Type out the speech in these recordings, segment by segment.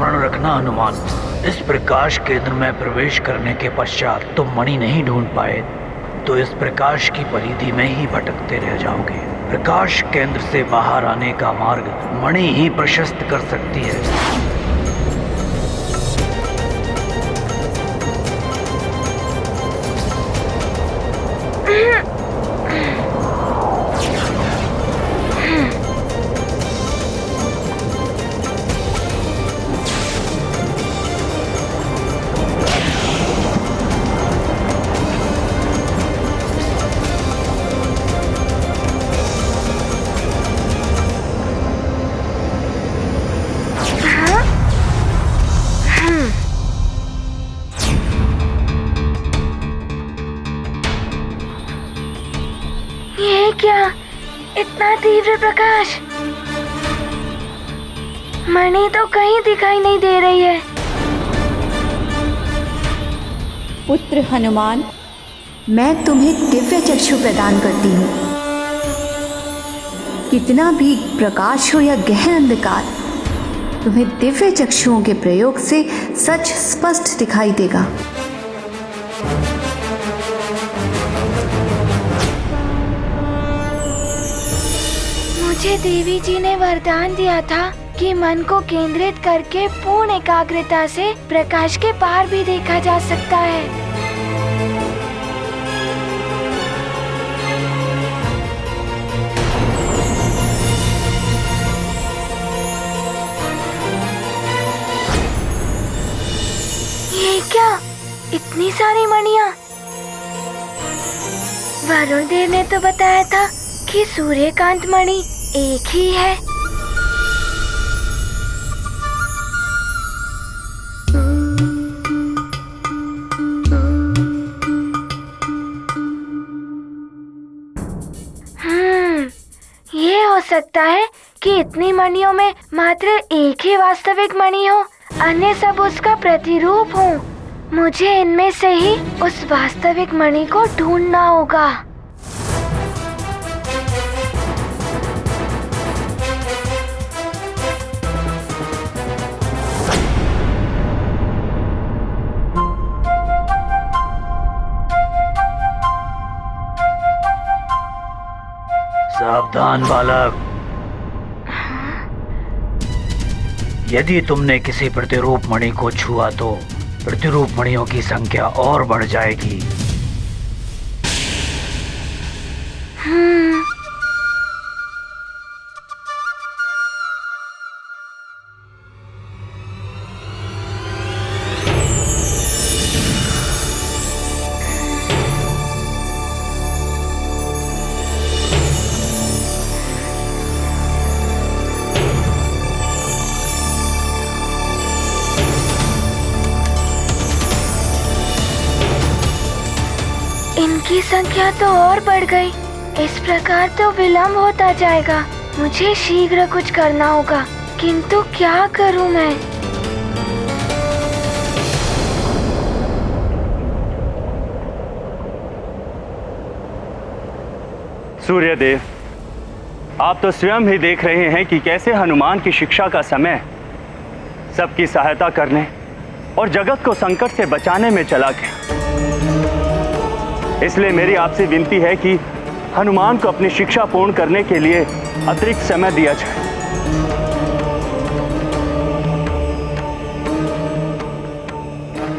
स्मरण रखना हनुमान, इस प्रकाश केंद्र में प्रवेश करने के पश्चात तुम मणि नहीं ढूंढ पाए तो इस प्रकाश की परिधि में ही भटकते रह जाओगे। प्रकाश केंद्र से बाहर आने का मार्ग मणि ही प्रशस्त कर सकती है। क्या इतना तीव्र प्रकाश? मणि तो कहीं दिखाई नहीं दे रही है। पुत्र हनुमान, मैं तुम्हें दिव्य चक्षु प्रदान करती हूँ। कितना भी प्रकाश हो या गहन अंधकार, तुम्हें दिव्य चक्षुओं के प्रयोग से सच स्पष्ट दिखाई देगा। मुझे देवी जी ने वरदान दिया था कि मन को केंद्रित करके पूर्ण एकाग्रता से प्रकाश के पार भी देखा जा सकता है। ये क्या, इतनी सारी मणियां? वरुण देव ने तो बताया था कि सूर्यकांत मणि एक ही है। ये हो सकता है कि इतनी मणियों में मात्र एक ही वास्तविक मणि हो, अन्य सब उसका प्रतिरूप हो। मुझे इनमें से ही उस वास्तविक मणि को ढूंढना होगा। सावधान बालक, यदि तुमने किसी प्रतिरूप मणि को छुआ तो प्रतिरूप मणियों की संख्या और बढ़ जाएगी। इनकी संख्या तो और बढ़ गई। इस प्रकार तो विलंब होता जाएगा। मुझे शीघ्र कुछ करना होगा, किंतु क्या करूं मैं? सूर्यदेव, आप तो स्वयं ही देख रहे हैं कि कैसे हनुमान की शिक्षा का समय सबकी सहायता करने और जगत को संकट से बचाने में चला गया। इसलिए मेरी आपसे विनती है कि हनुमान को अपनी शिक्षा पूर्ण करने के लिए अतिरिक्त समय दिया जाए।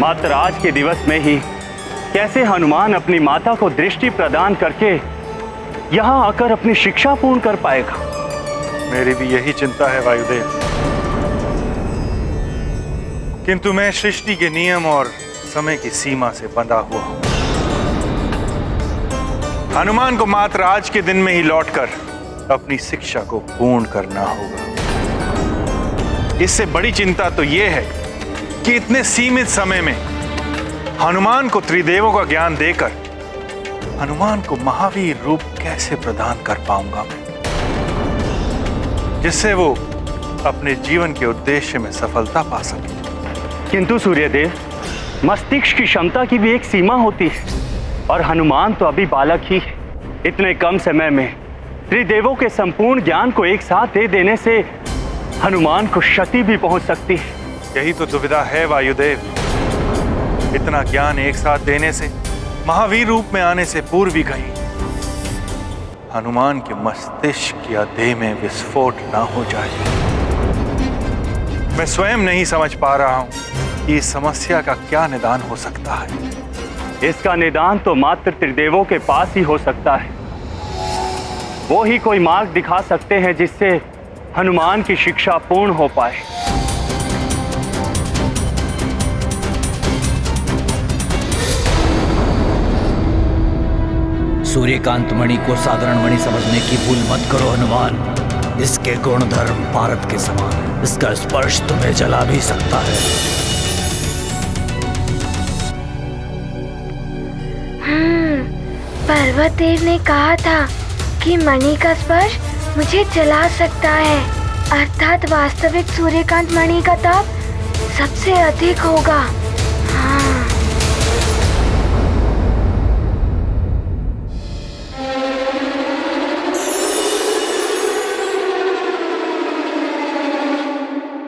मात्र आज के दिवस में ही कैसे हनुमान अपनी माता को दृष्टि प्रदान करके यहां आकर अपनी शिक्षा पूर्ण कर पाएगा। मेरी भी यही चिंता है वायुदेव, किंतु मैं सृष्टि के नियम और समय की सीमा से बंधा हुआ हूं। हनुमान को मात्र आज के दिन में ही लौटकर अपनी शिक्षा को पूर्ण करना होगा। इससे बड़ी चिंता तो यह है कि इतने सीमित समय में हनुमान को त्रिदेवों का ज्ञान देकर हनुमान को महावीर रूप कैसे प्रदान कर पाऊंगा मैं, जिससे वो अपने जीवन के उद्देश्य में सफलता पा सके। किंतु सूर्यदेव, मस्तिष्क की क्षमता की भी एक सीमा होती है और हनुमान तो अभी बालक ही है। इतने कम समय में त्रिदेवों के संपूर्ण ज्ञान को एक साथ दे देने से हनुमान को क्षति भी पहुंच सकती है। यही तो दुविधा है वायुदेव। इतना ज्ञान एक साथ देने से, महावीर रूप में आने से पूर्व ही कहीं हनुमान के मस्तिष्क या देह में विस्फोट ना हो जाए। मैं स्वयं नहीं समझ पा रहा हूं कि इस समस्या का क्या निदान हो सकता है। इसका निदान तो मात्र त्रिदेवों के पास ही हो सकता है। वो ही कोई मार्ग दिखा सकते हैं जिससे हनुमान की शिक्षा पूर्ण हो पाए। सूर्यकांत मणि को साधारण मणि समझने की भूल मत करो हनुमान। इसके गुण धर्म भारत के समान है। इसका स्पर्श तुम्हें जला भी सकता है। पर्वत देव ने कहा था कि मणि का स्पर्श मुझे जला सकता है, अर्थात वास्तविक सूर्यकांत मणि का ताप सबसे अधिक होगा। हाँ।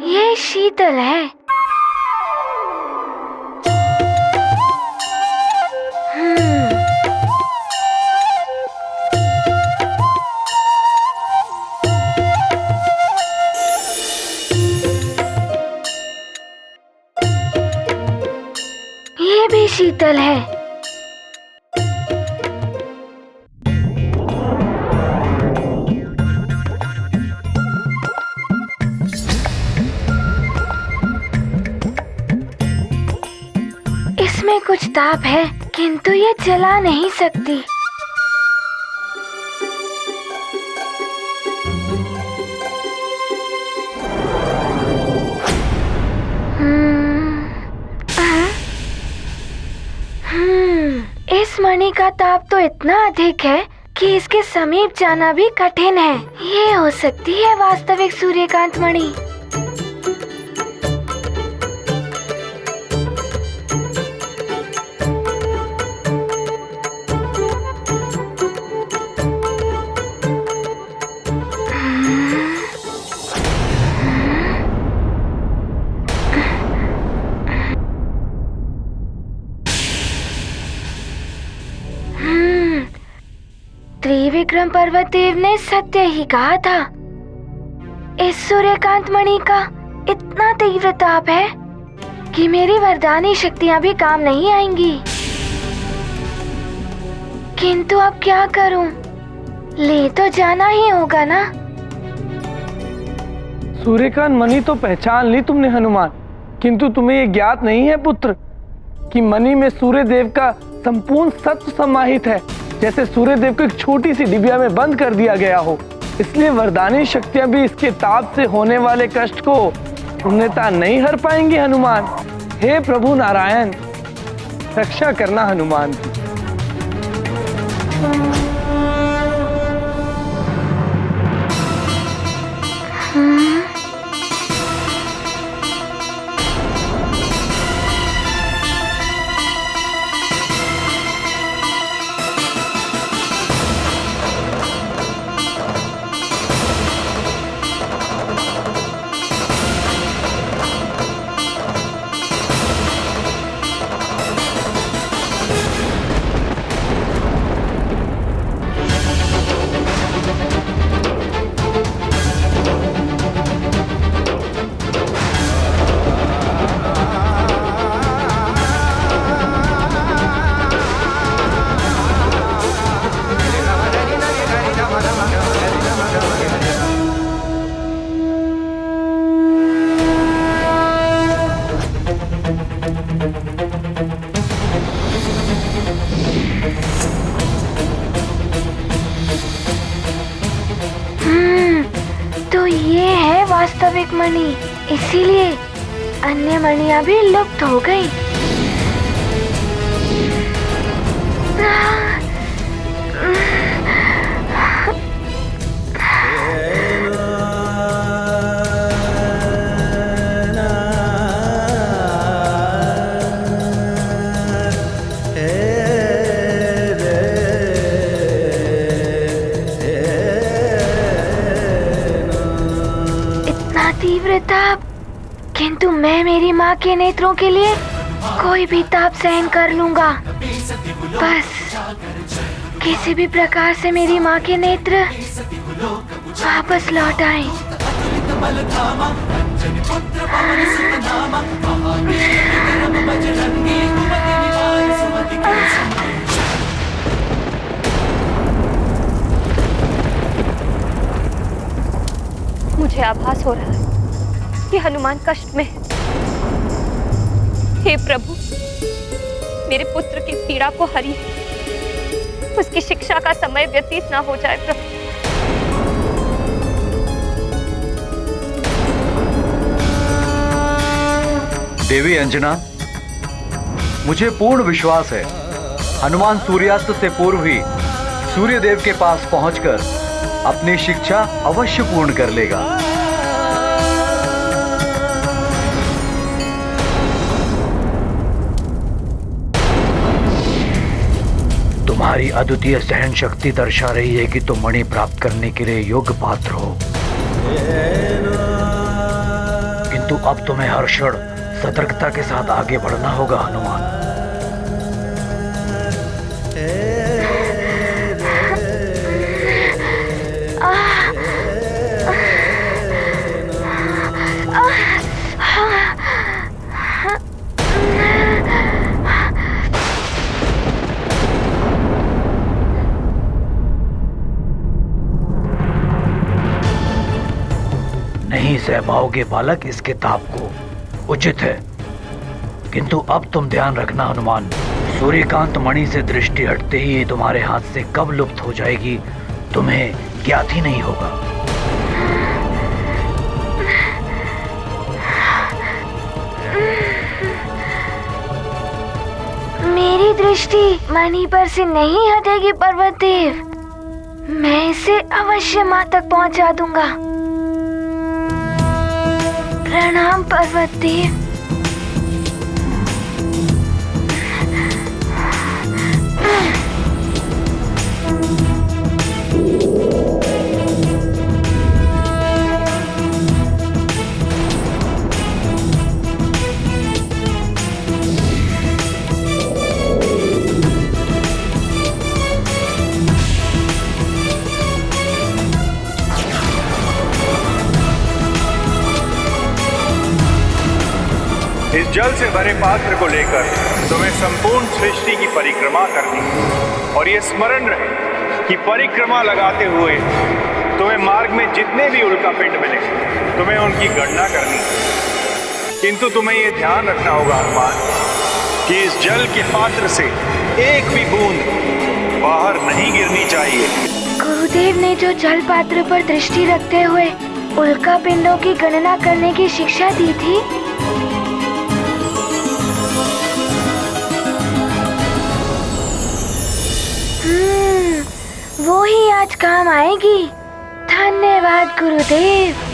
ये शीतल है। ये भी शीतल है। इसमें कुछ ताप है, किंतु ये जला नहीं सकती। इस मणि का ताप तो इतना अधिक है कि इसके समीप जाना भी कठिन है। ये हो सकती है वास्तविक सूर्यकांत मणि। त्रिविक्रम पर्वत देव ने सत्य ही कहा था। इस सूर्यकांत मणि का इतना तीव्र ताप है कि मेरी वरदानी शक्तियां भी काम नहीं आएंगी। किंतु अब क्या करूं? ले तो जाना ही होगा ना। सूर्यकांत मणि तो पहचान ली तुमने हनुमान, किंतु तुम्हें ये ज्ञात नहीं है पुत्र कि मणि में सूर्य देव का संपूर्ण सत्व समाहित है। जैसे सूर्य देव को एक छोटी सी डिबिया में बंद कर दिया गया हो, इसलिए वरदानी शक्तियां भी इसके ताप से होने वाले कष्ट को पूर्णतः नहीं हर पाएंगी हनुमान। हे प्रभु नारायण, रक्षा करना हनुमान की। तो ये है वास्तविक मणि, इसीलिए अन्य मणियां भी लुप्त हो गई। किंतु मैं मेरी माँ के नेत्रों के लिए कोई भी ताप सहन कर लूंगा। बस किसी भी प्रकार से मेरी माँ के नेत्र वापस लौट आए। मुझे आभास हो रहा है कि हनुमान कष्ट में है। हे प्रभु, मेरे पुत्र की पीड़ा को हरिए, उसकी शिक्षा का समय व्यतीत ना हो जाए प्रभु। देवी अंजना, मुझे पूर्ण विश्वास है हनुमान सूर्यास्त से पूर्व ही सूर्य देव के पास पहुंचकर अपनी शिक्षा अवश्य पूर्ण कर लेगा। तुम्हारी अद्वितीय सहन शक्ति दर्शा रही है कि तुम मणि प्राप्त करने के लिए योग्य पात्र हो, किंतु अब तुम्हें हर क्षण सतर्कता के साथ आगे बढ़ना होगा हनुमान। नहीं सह पाओगे बालक इसके ताप को, उचित है। किंतु अब तुम ध्यान रखना हनुमान, सूर्यकांत मणि से दृष्टि हटते ही तुम्हारे हाथ से कब लुप्त हो जाएगी तुम्हें ज्ञात ही नहीं होगा। मेरी दृष्टि मणि पर से नहीं हटेगी पर्वत देव। मैं इसे अवश्य माँ तक पहुंचा दूंगा। प्रणाम पर्वत देव। इस जल से भरे पात्र को लेकर तुम्हें संपूर्ण सृष्टि की परिक्रमा करनी, और ये स्मरण रहे कि परिक्रमा लगाते हुए तुम्हें मार्ग में जितने भी उल्कापिंड मिले तुम्हें उनकी गणना करनी। किंतु तुम्हें ये ध्यान रखना होगा हनुमान कि इस जल के पात्र से एक भी बूंद बाहर नहीं गिरनी चाहिए। गुरुदेव ने जो जल पात्र पर दृष्टि रखते हुए उल्का पिंडों की गणना करने की शिक्षा दी थी, वो ही आज काम आएगी। धन्यवाद गुरुदेव।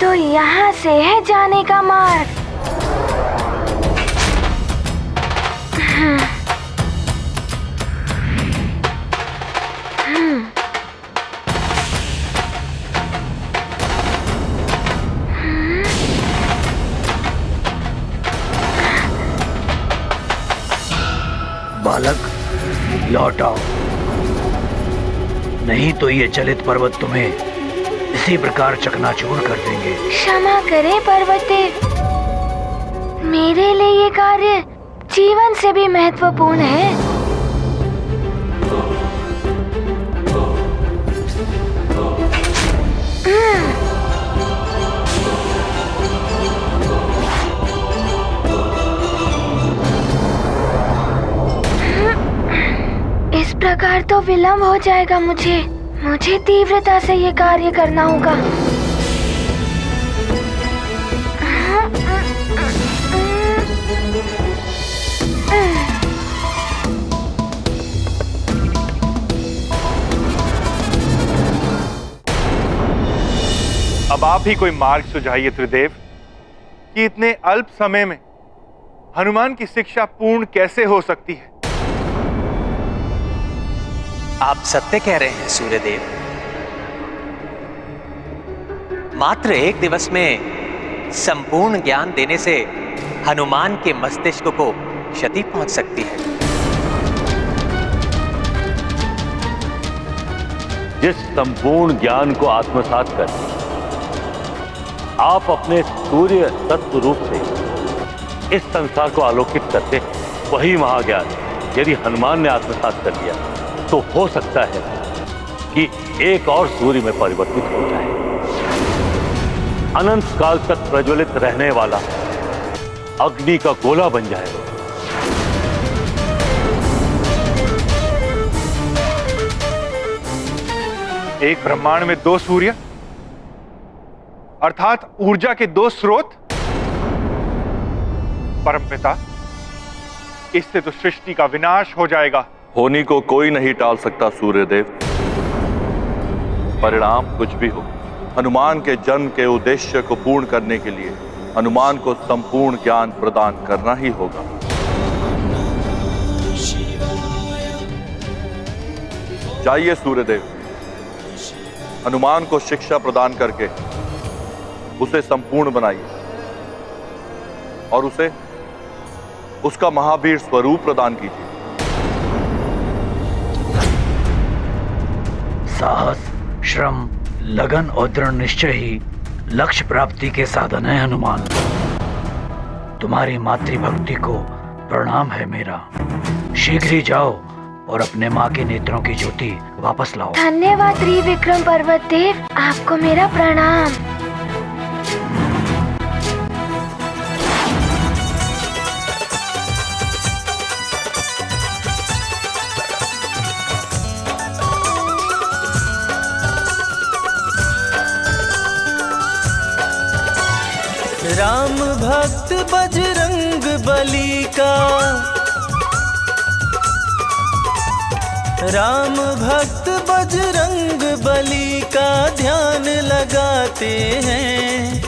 तो यहाँ से है जाने का मार्ग। बालक लौट आओ, नहीं तो ये चलित पर्वत तुम्हें इसी प्रकार चकनाचूर कर देंगे। क्षमा करें पर्वतेव, मेरे लिए ये कार्य जीवन से भी महत्वपूर्ण है। इस प्रकार तो विलंब हो जाएगा। मुझे तीव्रता से ये कार्य करना होगा। अब आप ही कोई मार्ग सुझाइए त्रिदेव कि इतने अल्प समय में हनुमान की शिक्षा पूर्ण कैसे हो सकती है। आप सत्य कह रहे हैं सूर्यदेव। मात्र 1 दिवस में संपूर्ण ज्ञान देने से हनुमान के मस्तिष्क को क्षति पहुंच सकती है। जिस संपूर्ण ज्ञान को आत्मसात कर आप अपने सूर्य तत्व रूप से इस संसार को आलोकित करते हैं, वही महाज्ञान यदि हनुमान ने आत्मसात कर लिया तो हो सकता है कि एक और सूर्य में परिवर्तित हो जाए, अनंत काल तक प्रज्वलित रहने वाला अग्नि का गोला बन जाए। एक ब्रह्मांड में 2 सूर्य अर्थात ऊर्जा के 2 स्रोत। परमपिता, इससे तो सृष्टि का विनाश हो जाएगा। होनी को कोई नहीं टाल सकता सूर्यदेव। परिणाम कुछ भी हो, हनुमान के जन्म के उद्देश्य को पूर्ण करने के लिए हनुमान को संपूर्ण ज्ञान प्रदान करना ही होगा। जाइए सूर्यदेव, हनुमान को शिक्षा प्रदान करके उसे संपूर्ण बनाइए और उसे उसका महावीर स्वरूप प्रदान कीजिए। साहस, श्रम, लगन और दृढ़ निश्चय ही लक्ष्य प्राप्ति के साधन है हनुमान। तुम्हारी मातृभक्ति को प्रणाम है मेरा। शीघ्र ही जाओ और अपने माँ के नेत्रों की ज्योति वापस लाओ। धन्यवाद त्रिविक्रम पर्वत देव, आपको मेरा प्रणाम। राम भक्त बजरंग बली का, राम भक्त बजरंग बली का ध्यान लगाते हैं।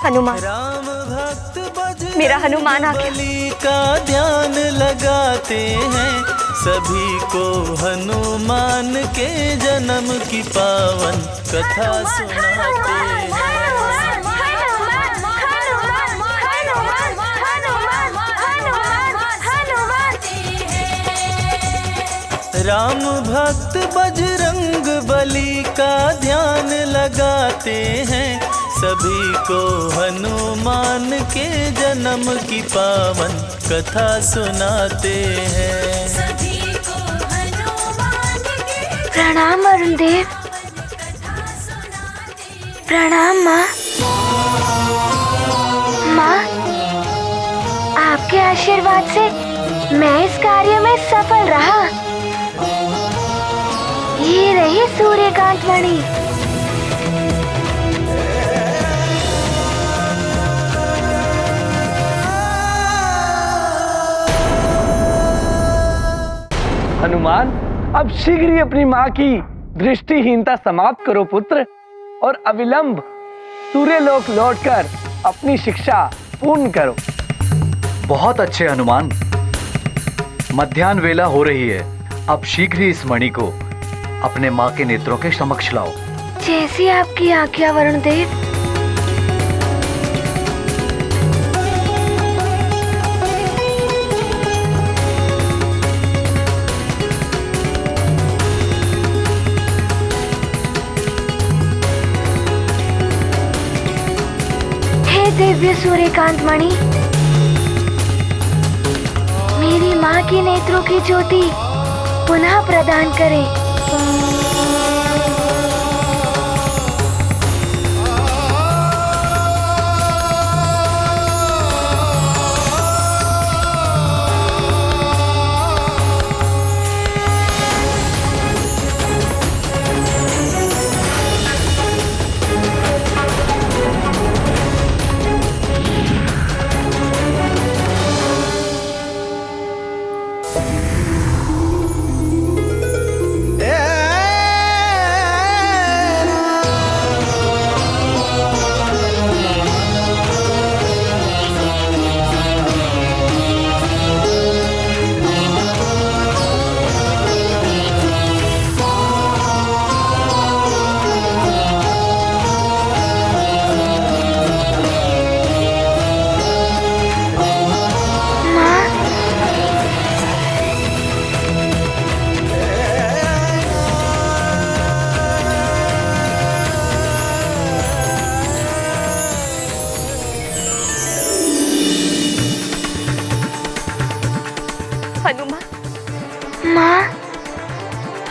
हनुमान, राम भक्त बजरंग मेरा हनुमान आ गया। बली का ध्यान लगाते हैं। सभी को हनुमान के जन्म की पावन कथा सुनाते हैं। राम भक्त बजरंग बली का ध्यान लगाते हैं। सभी को हनुमान के जन्म की पावन कथा सुनाते हैं। सभी को हनुमान के प्रणाम अरुण देव। प्रणाम माँ। माँ, आपके आशीर्वाद से मैं इस कार्य में सफल रहा। ये रही सूर्यकांत मणि। हनुमान, अब शीघ्र ही अपनी माँ की दृष्टिहीनता समाप्त करो पुत्र, और अविलंब सूर्यलोक लौटकर अपनी शिक्षा पूर्ण करो। बहुत अच्छे हनुमान। मध्याह्न वेला हो रही है, अब शीघ्र ही इस मणि को अपने माँ के नेत्रों के समक्ष लाओ। जैसी आपकी आज्ञा वरुण देव। हे दिव्य सूर्यकांत मणि, मेरी माँ की नेत्रों की ज्योति पुनः प्रदान करें।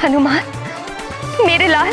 हनुमान, मेरे लाल,